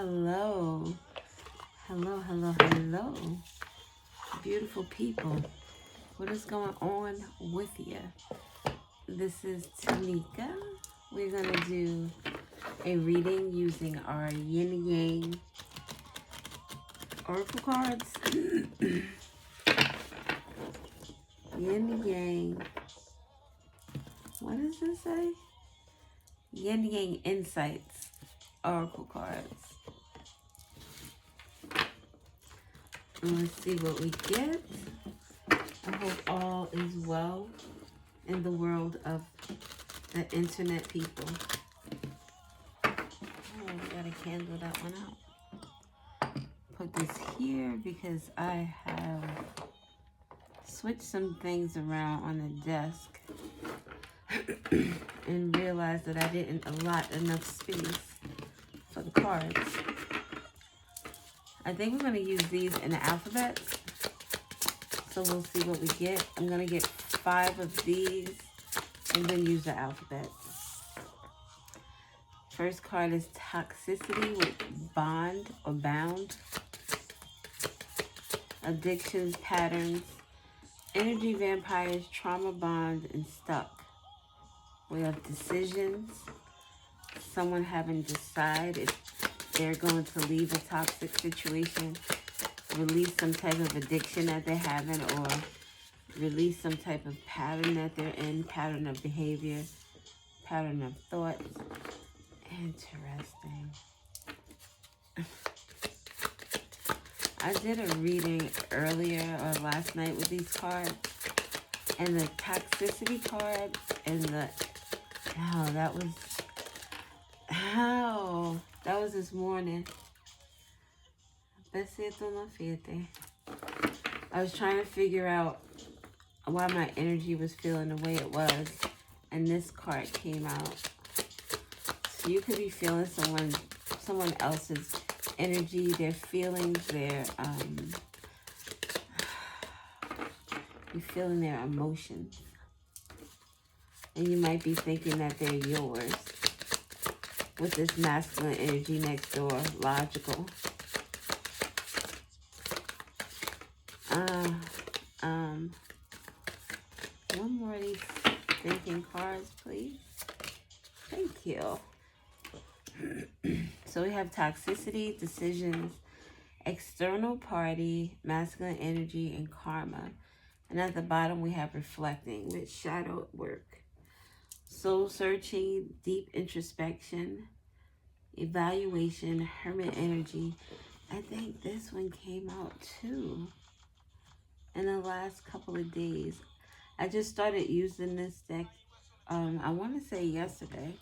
Hello. Hello. Beautiful people. What is going on with you? This is Tanika. We're going to do a reading using our yin yang oracle cards. Yin yang. What does this say? Yin yang insights oracle cards. Let's see what we get. I hope all is well in the world of the internet people. Oh, we gotta candle that one out. Put this here because I have switched some things around on the desk and realized that I didn't allot enough space for the cards. I think we're going to use these in the alphabet. So we'll see what we get. I'm going to get 5 of these and then use the alphabet. First card is toxicity with bond or bound. Addictions, patterns, energy vampires, trauma bond, and stuck. We have decisions. Someone having to decide if they're going to leave a toxic situation, release some type of addiction that they're having, or release some type of pattern that they're in, pattern of behavior, pattern of thoughts. Interesting. I did a reading earlier or last night with these cards, and the toxicity card and the, that was this morning. I was trying to figure out why my energy was feeling the way it was, and this card came out. So you could be feeling someone else's energy, their feelings, you're feeling their emotions. And you might be thinking that they're yours. With this masculine energy next door, logical. One more of these thinking cards, please. Thank you. So we have toxicity, decisions, external party, masculine energy, and karma. And at the bottom we have reflecting with shadow work. Soul searching, deep introspection, evaluation, hermit energy. I think this one came out too in the last couple of days. I just started using this deck, I want to say yesterday.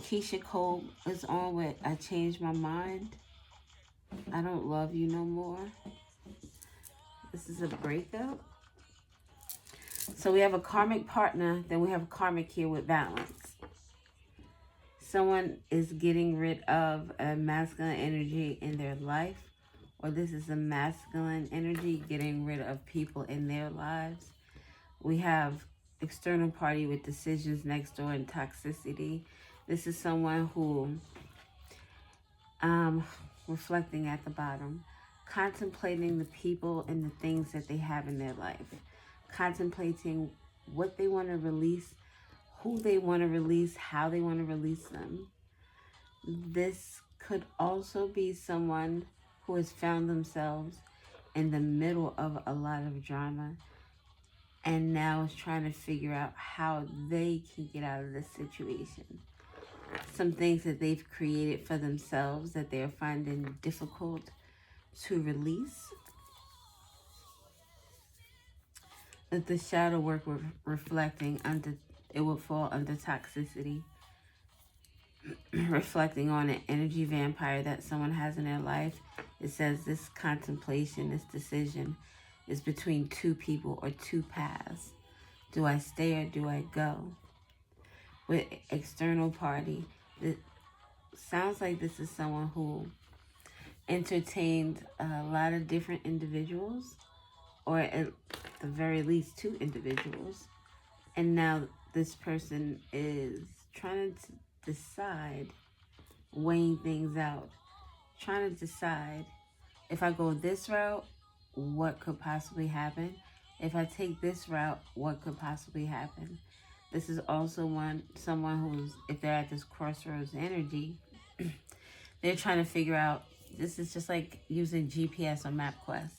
Keisha Cole is on with I Changed My Mind. I Don't Love You No More. This is a breakup. So we have a karmic partner, then we have a karmic here with balance. Someone is getting rid of a masculine energy in their life, or this is a masculine energy getting rid of people in their lives. We have external party with decisions next door and toxicity. This is someone who, reflecting at the bottom, contemplating the people and the things that they have in their life. Contemplating what they want to release, who they want to release, how they want to release them. This could also be someone who has found themselves in the middle of a lot of drama and now is trying to figure out how they can get out of this situation. Some things that they've created for themselves that they're finding difficult to release. That the shadow work we're reflecting under, it would fall under toxicity. Reflecting on an energy vampire that someone has in their life. It says this contemplation, this decision is between two people or two paths. Do I stay or do I go? With external party, it sounds like this is someone who entertained a lot of different individuals, or at the very least 2 individuals, and now this person is trying to decide weighing things out, trying to decide, if I go this route, what could possibly happen? If I take this route, what could possibly happen? This is also someone who's, if they're at this crossroads energy, they're trying to figure out, this is just like using GPS or MapQuest.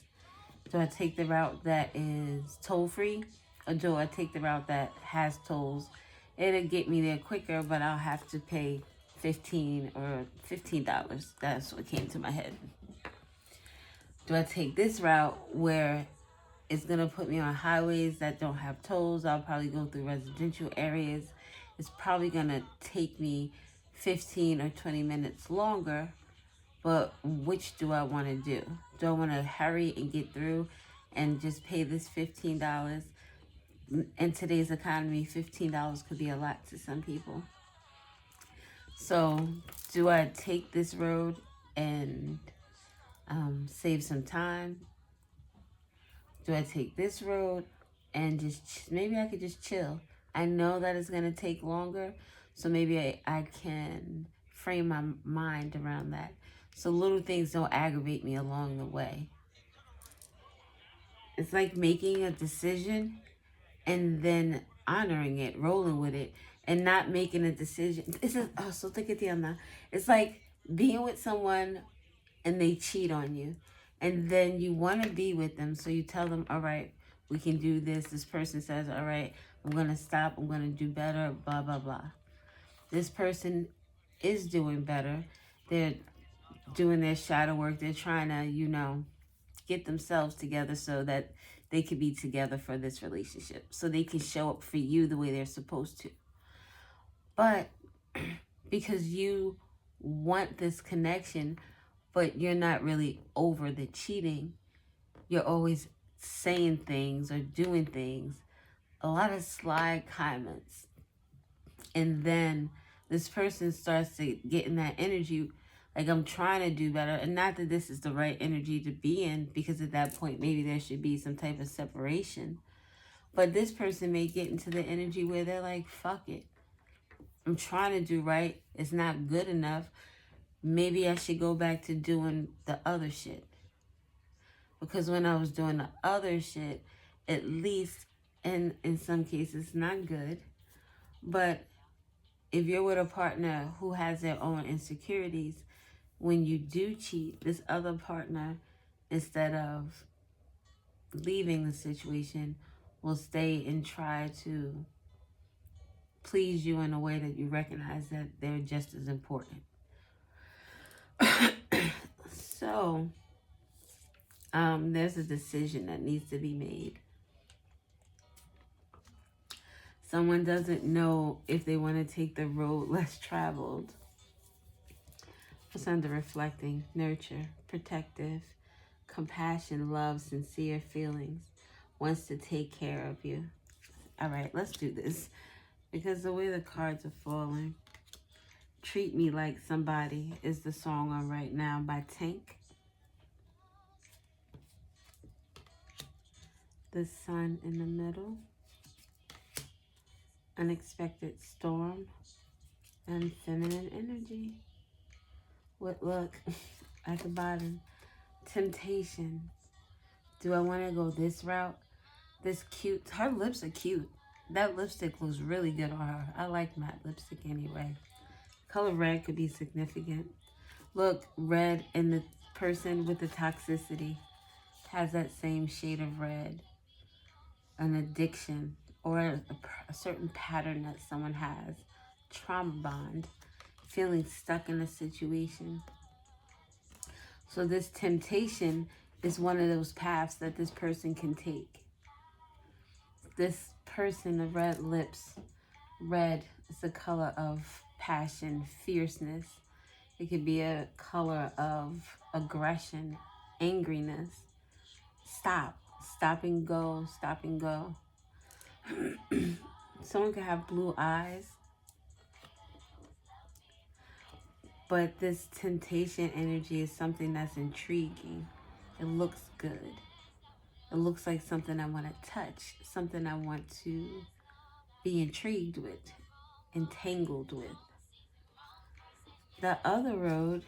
Do I take the route that is toll-free, or do I take the route that has tolls? It'll get me there quicker, but I'll have to pay $15. That's what came to my head. Do I take this route where it's going to put me on highways that don't have tolls? I'll probably go through residential areas. It's probably going to take me 15 or 20 minutes longer. But which do I want to do? Do I want to hurry and get through and just pay this $15? In today's economy, $15 could be a lot to some people. So do I take this road and save some time? Do I take this road and just, maybe I could just chill? I know that it's going to take longer, so maybe I can frame my mind around that, so little things don't aggravate me along the way. It's like making a decision and then honoring it, rolling with it, and not making a decision. So think at the end. It's like being with someone and they cheat on you, and then you want to be with them, so you tell them, all right, we can do this. This person says, all right, I'm going to stop, I'm going to do better, blah, blah, blah. This person is doing better. They're doing their shadow work. They're trying to, get themselves together so that they could be together for this relationship, so they can show up for you the way they're supposed to. But because you want this connection, but you're not really over the cheating, you're always saying things or doing things, a lot of sly comments. And then this person starts to get in that energy, like, I'm trying to do better. And not that this is the right energy to be in, because at that point, maybe there should be some type of separation. But this person may get into the energy where they're like, fuck it. I'm trying to do right. It's not good enough. Maybe I should go back to doing the other shit. Because when I was doing the other shit, at least, and in some cases, not good, but if you're with a partner who has their own insecurities, when you do cheat, this other partner, instead of leaving the situation, will stay and try to please you in a way that you recognize that they're just as important. So, there's a decision that needs to be made. Someone doesn't know if they want to take the road less traveled. It's under reflecting, nurture, protective, compassion, love, sincere feelings, wants to take care of you. All right, let's do this. Because the way the cards are falling, Treat Me Like Somebody is the song on right now by Tank. The sun in the middle. Unexpected storm. And feminine energy. Look at the bottom. Temptation. Do I want to go this route? This cute. Her lips are cute. That lipstick looks really good on her. I like matte lipstick anyway. Color red could be significant. Look, red, and the person with the toxicity has that same shade of red. An addiction or a certain pattern that someone has. Trauma bond. Feeling stuck in a situation. So this temptation is one of those paths that this person can take. This person, the red lips, red is the color of passion, fierceness. It could be a color of aggression, angriness. Stop and go, stop and go. Someone could have blue eyes. But this temptation energy is something that's intriguing. It looks good. It looks like something I want to touch, something I want to be intrigued with, entangled with. The other road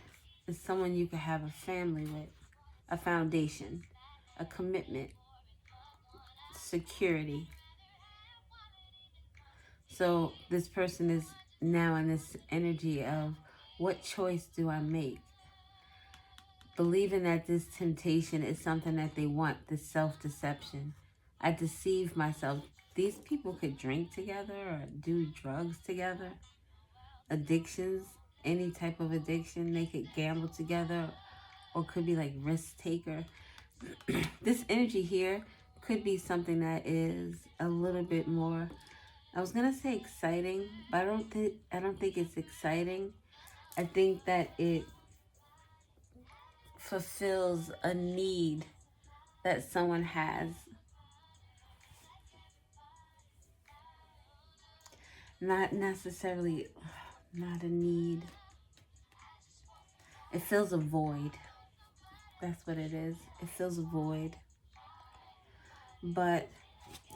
is someone you could have a family with, a foundation, a commitment, security. So this person is now in this energy of, what choice do I make? Believing that this temptation is something that they want, this self-deception. I deceive myself. These people could drink together or do drugs together. Addictions, any type of addiction. They could gamble together or could be like risk taker. This energy here could be something that is a little bit more, I was gonna say exciting, but I don't think it's exciting. I think that it fulfills a need that someone has. Not necessarily, not a need. It fills a void. That's what it is. It fills a void. But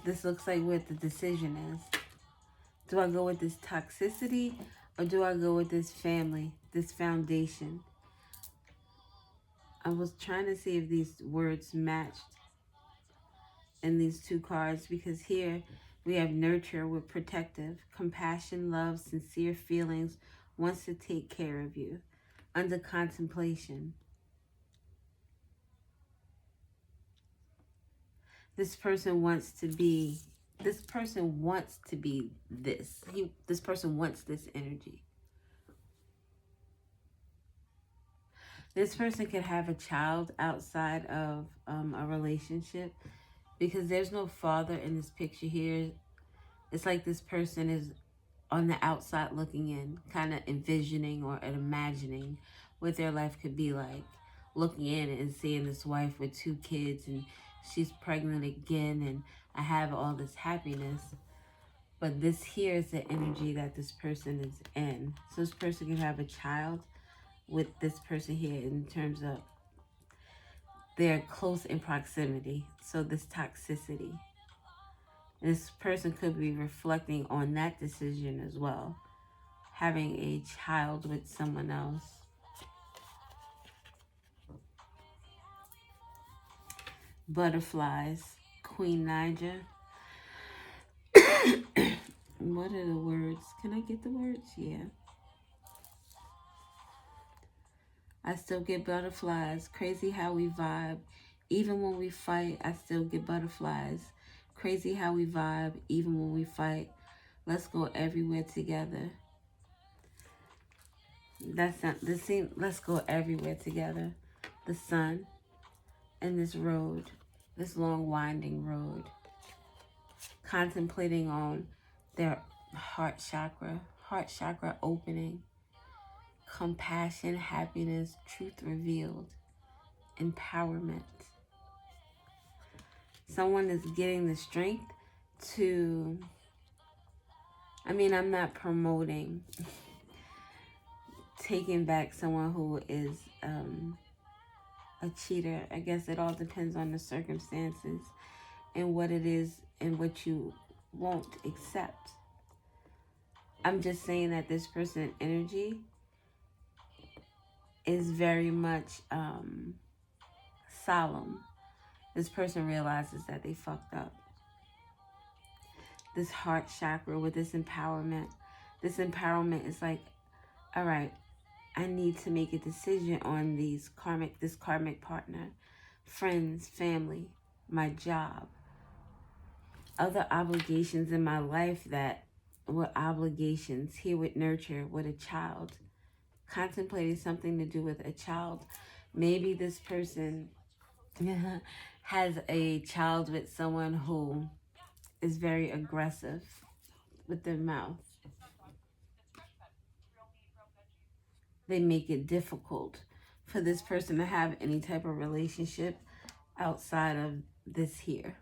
this looks like what the decision is. Do I go with this toxicity or do I go with this family, this foundation? I was trying to see if these words matched in these two cards, because here we have nurture with protective, compassion, love, sincere feelings, wants to take care of you. Under contemplation. This person wants to be this. This person wants this energy. This person could have a child outside of a relationship, because there's no father in this picture here. It's like this person is on the outside looking in, kind of envisioning or imagining what their life could be like. Looking in and seeing this wife with 2 kids and she's pregnant again and I have all this happiness. But this here is the energy that this person is in. So this person can have a child with this person here in terms of they're close in proximity. So this toxicity. This person could be reflecting on that decision as well. Having a child with someone else. Butterflies. Queen Niger. What are the words? Can I get the words? Yeah. I still get butterflies. Crazy how we vibe. Even when we fight, I still get butterflies. Crazy how we vibe. Even when we fight. Let's go everywhere together. That's not the scene. Let's go everywhere together. The sun and this road. This long winding road. Contemplating on their heart chakra opening, compassion, happiness, truth revealed, empowerment. Someone is getting the strength to, I'm not promoting taking back someone who is a cheater. I guess it all depends on the circumstances and what it is and what you won't accept. I'm just saying that this person's energy is very much solemn. This person realizes that they fucked up. This heart chakra with this empowerment. This empowerment is like, all right, I need to make a decision on this karmic partner, friends, family, my job, other obligations in my life that were obligations. Here with nurture, with a child. Contemplating something to do with a child. Maybe this person has a child with someone who is very aggressive with their mouth. They make it difficult for this person to have any type of relationship outside of this here.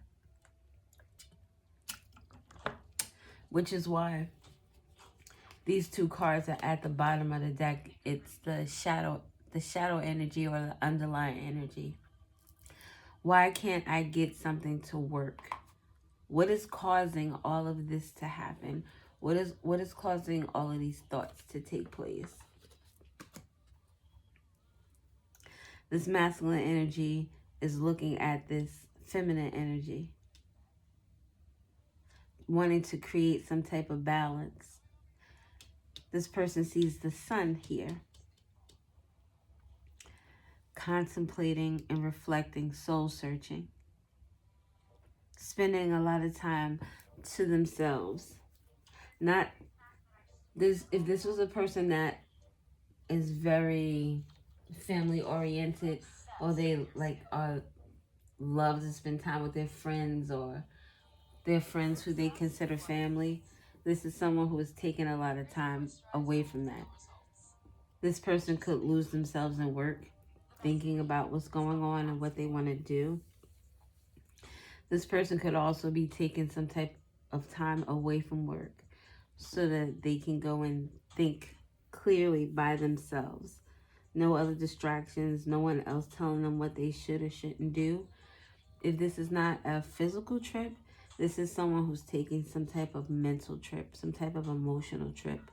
Which is why these 2 cards are at the bottom of the deck. It's the shadow energy or the underlying energy. Why can't I get something to work? What is causing all of this to happen? What is causing all of these thoughts to take place? This masculine energy is looking at this feminine energy, wanting to create some type of balance. This person sees the sun here, contemplating and reflecting, soul searching, spending a lot of time to themselves. Not this, if this was a person that is very family oriented, or they like are love to spend time with their friends, or their friends who they consider family, this is someone who is taking a lot of time away from that. This person could lose themselves in work, thinking about what's going on and what they want to do. This person could also be taking some type of time away from work so that they can go and think clearly by themselves. No other distractions, no one else telling them what they should or shouldn't do. If this is not a physical trip, this is someone who's taking some type of mental trip, some type of emotional trip,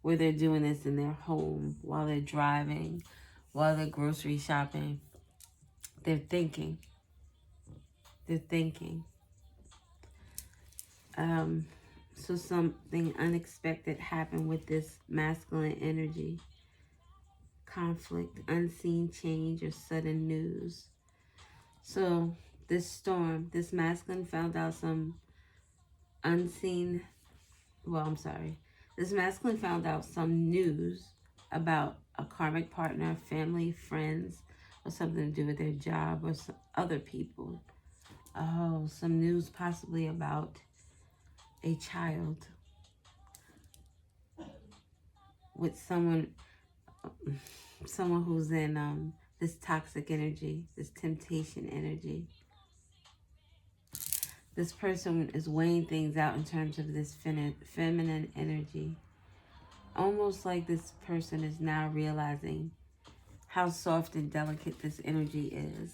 where they're doing this in their home, while they're driving, while they're grocery shopping. They're thinking. They're thinking. So something unexpected happened with this masculine energy. Conflict, unseen change, or sudden news. So this storm, this masculine found out some unseen, this masculine found out some news about a karmic partner, family, friends, or something to do with their job or some other people. Oh, some news possibly about a child with someone who's in this toxic energy, this temptation energy. This person is weighing things out in terms of this feminine energy. Almost like this person is now realizing how soft and delicate this energy is,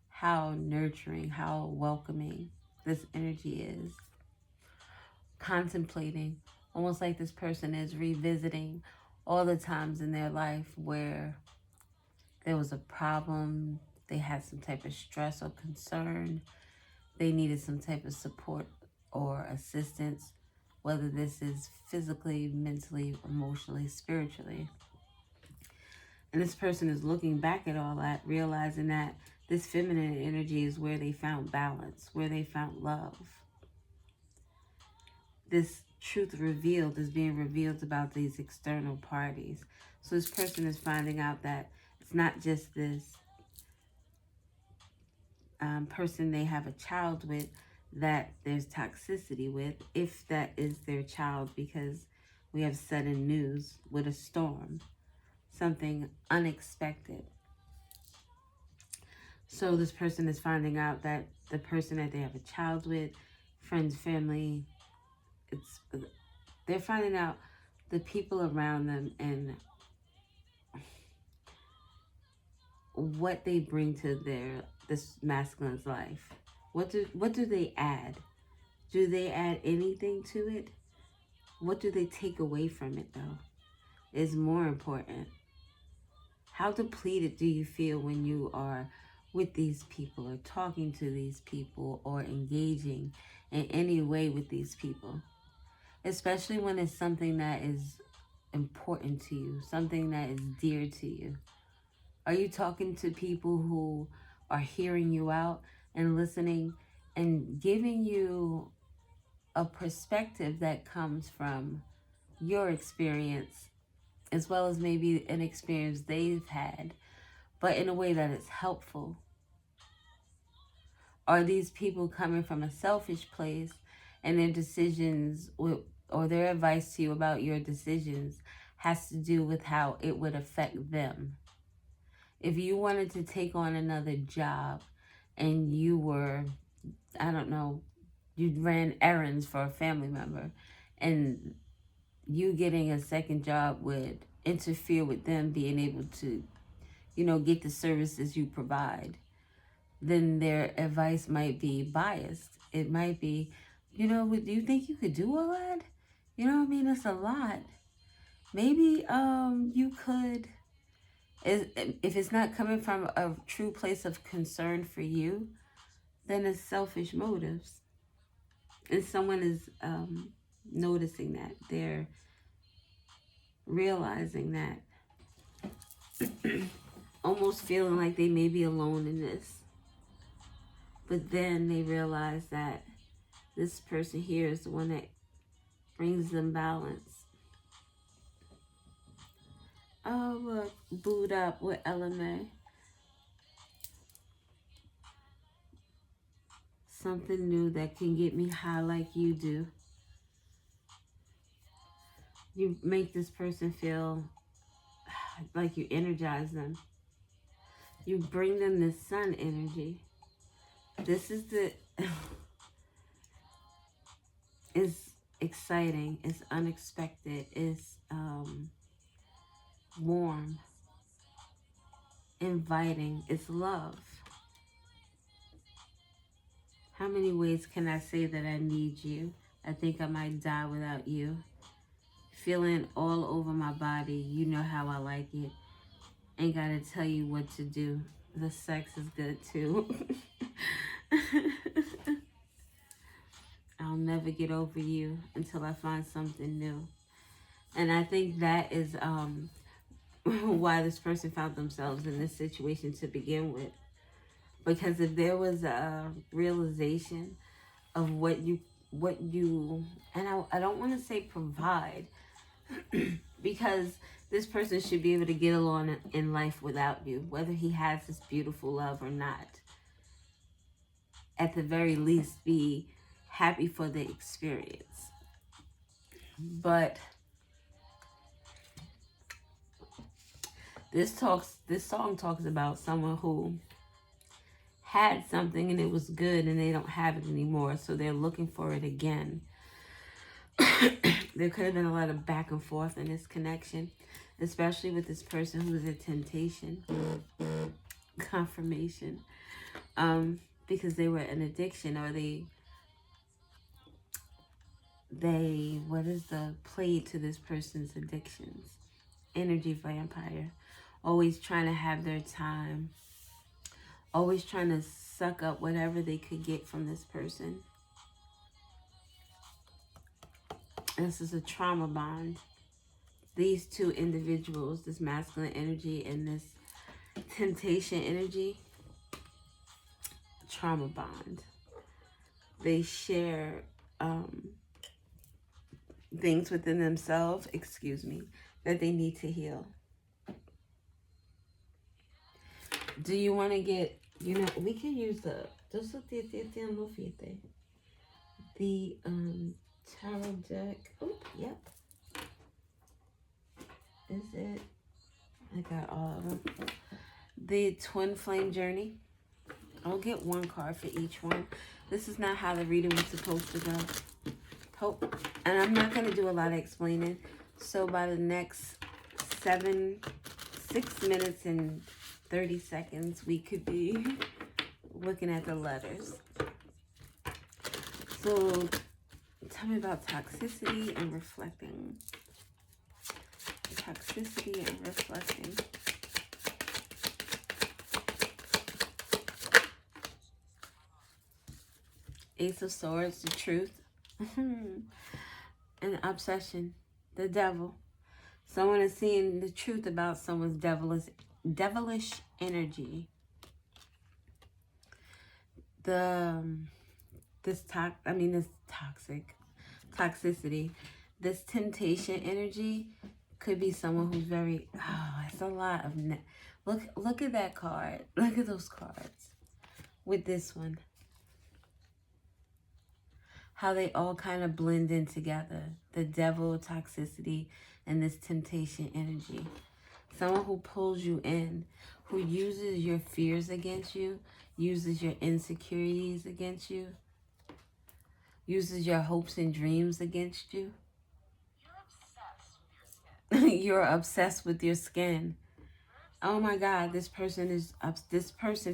how nurturing, how welcoming this energy is. Contemplating, almost like this person is revisiting all the times in their life where there was a problem, they had some type of stress or concern, they needed some type of support or assistance, whether this is physically, mentally, emotionally, spiritually. And this person is looking back at all that, realizing that this feminine energy is where they found balance, where they found love. This truth revealed is being revealed about these external parties. So this person is finding out that it's not just this person they have a child with that there's toxicity with, if that is their child, because we have sudden news with a storm, something unexpected. So this person is finding out that the person that they have a child with, friends, family, they're finding out the people around them and what they bring to this masculine's life. What do they add? Do they add anything to it? What do they take away from it, though, is more important. How depleted do you feel when you are with these people, or talking to these people, or engaging in any way with these people? Especially when it's something that is important to you, something that is dear to you. Are you talking to people who are hearing you out and listening and giving you a perspective that comes from your experience, as well as maybe an experience they've had, but in a way that is helpful? Are these people coming from a selfish place, and their decisions or their advice to you about your decisions has to do with how it would affect them? If you wanted to take on another job and you were, I don't know, you ran errands for a family member, and you getting a second job would interfere with them being able to, get the services you provide, then their advice might be biased. It might be, do you think you could do all that? It's a lot. Maybe you could If it's not coming from a true place of concern for you, then it's selfish motives. And someone is noticing that. They're realizing that. Almost feeling like they may be alone in this. But then they realize that this person here is the one that brings them balance. Oh, look, booed up with LMA. Something new that can get me high like you do. You make this person feel like you energize them. You bring them this sun energy. This is the... It's exciting. It's unexpected. It's warm. Inviting. It's love. How many ways can I say that I need you? I think I might die without you. Feeling all over my body. You know how I like it. Ain't gotta tell you what to do. The sex is good too. I'll never get over you until I find something new. And I think that is why this person found themselves in this situation to begin with. Because if there was a realization of what you and I don't want to say provide, because this person should be able to get along in life without you, whether he has this beautiful love or not. At the very least, be happy for the experience. But this song talks about someone who had something and it was good and they don't have it anymore, so they're looking for it again. There could have been a lot of back and forth in this connection, especially with this person who was a temptation, confirmation, because they were an addiction, or they what is the play to this person's addictions? Energy vampire, always trying to have their time, always trying to suck up whatever they could get from this person. This is a trauma bond. These two individuals, this masculine energy and this temptation energy, trauma bond. They share things within themselves, that they need to heal. Do you want to get, we can use the tarot deck. Oh, yep. Is it? I got all of them. The Twin Flame Journey. I'll get one card for each one. This is not how the reading was supposed to go. And I'm not going to do a lot of explaining. So by the next 6 minutes and 30 seconds, we could be looking at the letters. So tell me about toxicity and reflecting. Toxicity and reflecting. Ace of Swords, the truth. And obsession, the devil. Someone is seeing the truth about someone's devilish energy. This toxicity, this temptation energy could be someone who's very, it's a lot of, look at that card. Look at those cards with this one. How they all kind of blend in together. The devil, toxicity, and this temptation energy. Someone who pulls you in, who uses your fears against you, uses your insecurities against you, uses your hopes and dreams against you. You're obsessed with your skin. Oh my God, this person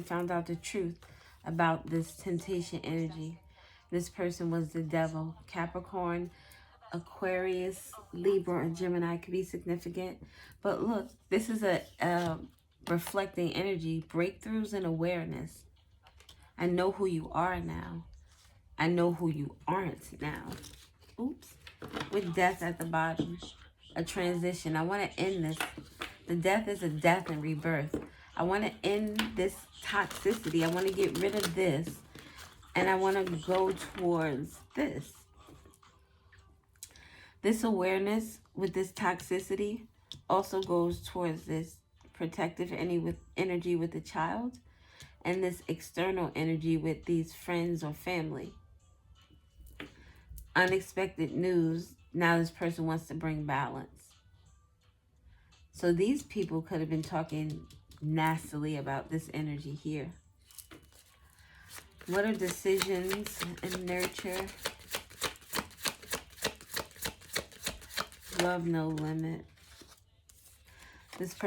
found out the truth about this temptation energy. This person was the devil. Capricorn, Aquarius, Libra, or Gemini could be significant. But look, this is a reflecting energy, breakthroughs and awareness. I know who you are now. I know who you aren't now. Oops. With death at the bottom. A transition. I want to end this. The death is a death and rebirth. I want to end this toxicity. I want to get rid of this. And I want to go towards this. This awareness with this toxicity also goes towards this protective energy with the child and this external energy with these friends or family. Unexpected news. Now this person wants to bring balance. So these people could have been talking nastily about this energy here. What are decisions and nurture? Love no limit. This person